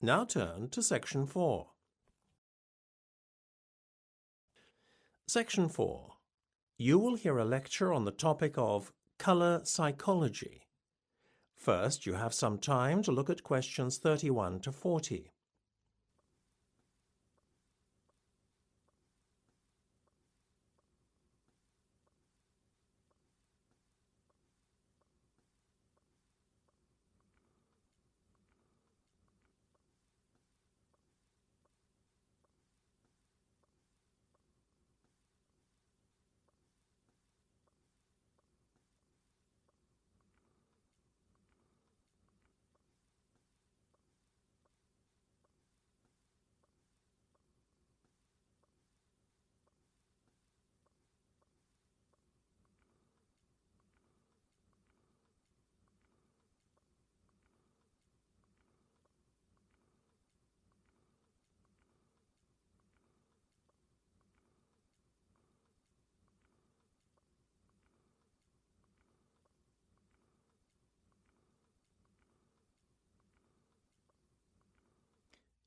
Now turn to Section 4. Section 4. You will hear a lecture on the topic of colour psychology. First, you have some time to look at questions 31 to 40.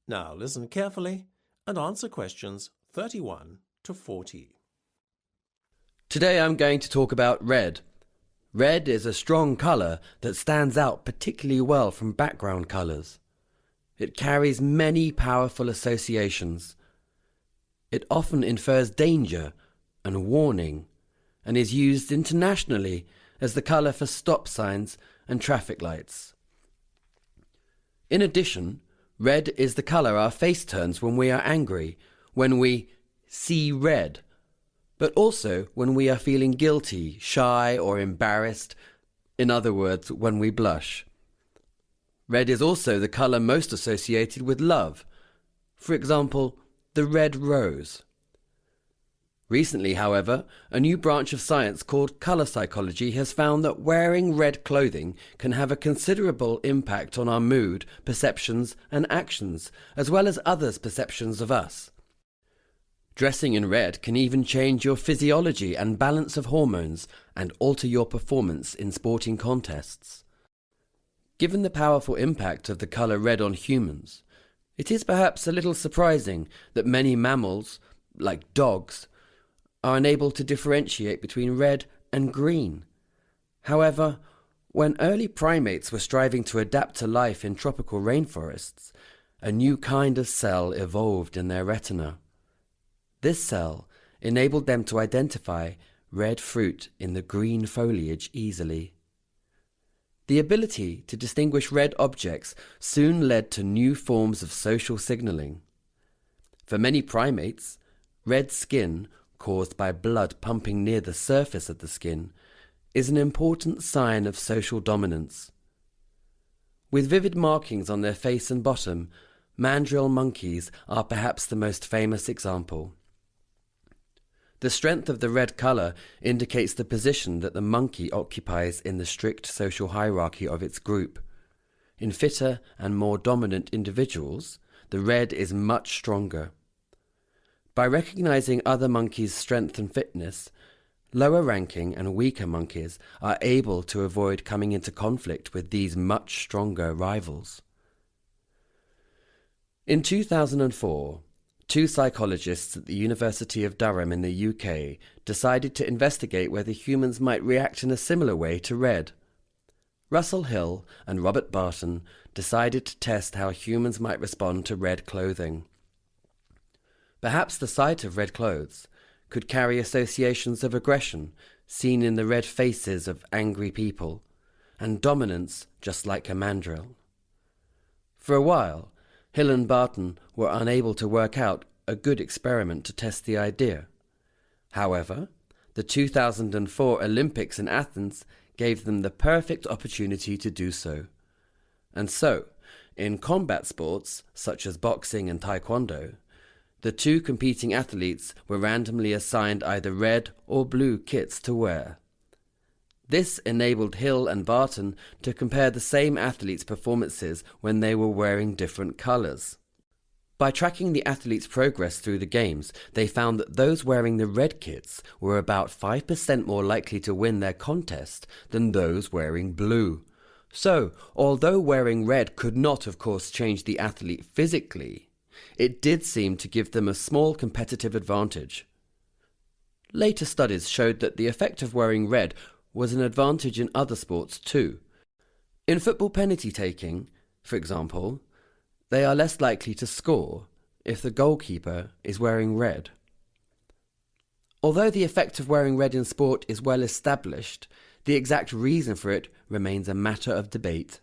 Now listen carefully and answer questions 31 to 40. Today I'm going to talk about red. Red is a strong colour that stands out particularly well from background colours. It carries many powerful associations. It often infers danger and warning and is used internationally as the colour for stop signs and traffic lights. In addition, red is the colour our face turns when we are angry, when we see red, but also when we are feeling guilty, shy or embarrassed, in other words, when we blush. Red is also the colour most associated with love. For example, the red rose. Recently, however, a new branch of science called colour psychology has found that wearing red clothing can have a considerable impact on our mood, perceptions and actions, as well as others' perceptions of us. Dressing in red can even change your physiology and balance of hormones and alter your performance in sporting contests. Given the powerful impact of the colour red on humans, it is perhaps a little surprising that many mammals, like dogs, are unable to differentiate between red and green. However, when early primates were striving to adapt to life in tropical rainforests, a new kind of cell evolved in their retina. This cell enabled them to identify red fruit in the green foliage easily. The ability to distinguish red objects soon led to new forms of social signaling. For many primates, red skin, caused by blood pumping near the surface of the skin, is an important sign of social dominance. With vivid markings on their face and bottom, mandrill monkeys are perhaps the most famous example. The strength of the red colour indicates the position that the monkey occupies in the strict social hierarchy of its group. In fitter and more dominant individuals, the red is much stronger. By recognizing other monkeys' strength and fitness, lower-ranking and weaker monkeys are able to avoid coming into conflict with these much stronger rivals. In 2004, two psychologists at the University of Durham in the UK decided to investigate whether humans might react in a similar way to red. Russell Hill and Robert Barton decided to test how humans might respond to red clothing. Perhaps the sight of red clothes could carry associations of aggression seen in the red faces of angry people, and dominance just like a mandrill. For a while, Hill and Barton were unable to work out a good experiment to test the idea. However, the 2004 Olympics in Athens gave them the perfect opportunity to do so. And so, in combat sports such as boxing and taekwondo, the two competing athletes were randomly assigned either red or blue kits to wear. This enabled Hill and Barton to compare the same athletes' performances when they were wearing different colours. By tracking the athletes' progress through the games, they found that those wearing the red kits were about 5% more likely to win their contest than those wearing blue. So, although wearing red could not, of course, change the athlete physically, it did seem to give them a small competitive advantage. Later studies showed that the effect of wearing red was an advantage in other sports too. In football penalty taking, for example, they are less likely to score if the goalkeeper is wearing red. Although the effect of wearing red in sport is well established, the exact reason for it remains a matter of debate.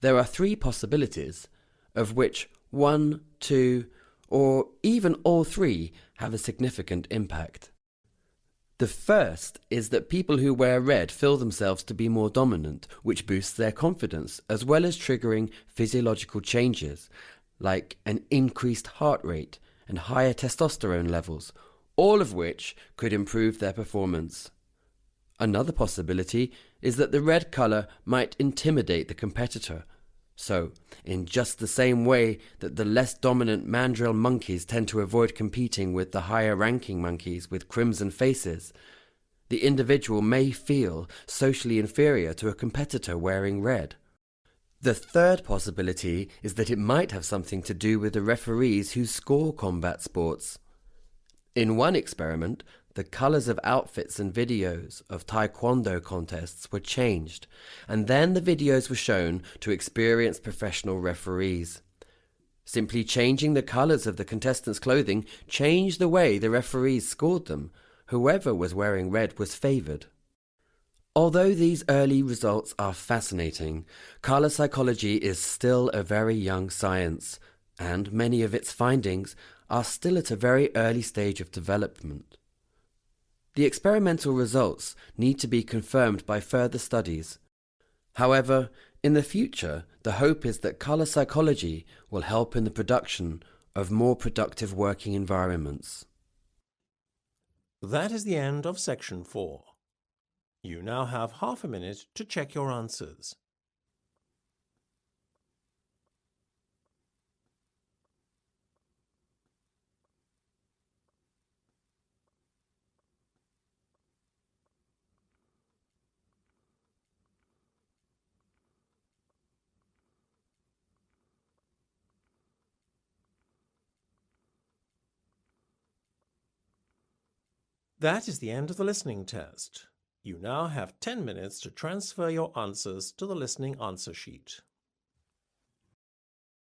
There are 3 possibilities, of which 1, 2, or even all 3 have a significant impact. The first is that people who wear red feel themselves to be more dominant, which boosts their confidence, as well as triggering physiological changes, like an increased heart rate and higher testosterone levels, all of which could improve their performance. Another possibility is that the red colour might intimidate the competitor. So, in just the same way that the less dominant mandrill monkeys tend to avoid competing with the higher-ranking monkeys with crimson faces, the individual may feel socially inferior to a competitor wearing red. The third possibility is that it might have something to do with the referees who score combat sports. In one experiment, the colours of outfits and videos of taekwondo contests were changed, and then the videos were shown to experienced professional referees. Simply changing the colours of the contestants' clothing changed the way the referees scored them. Whoever was wearing red was favoured. Although these early results are fascinating, colour psychology is still a very young science, and many of its findings are still at a very early stage of development. The experimental results need to be confirmed by further studies. However, in the future, the hope is that colour psychology will help in the production of more productive working environments. That is the end of section 4. You now have half a minute to check your answers. That is the end of the listening test. You now have 10 minutes to transfer your answers to the listening answer sheet.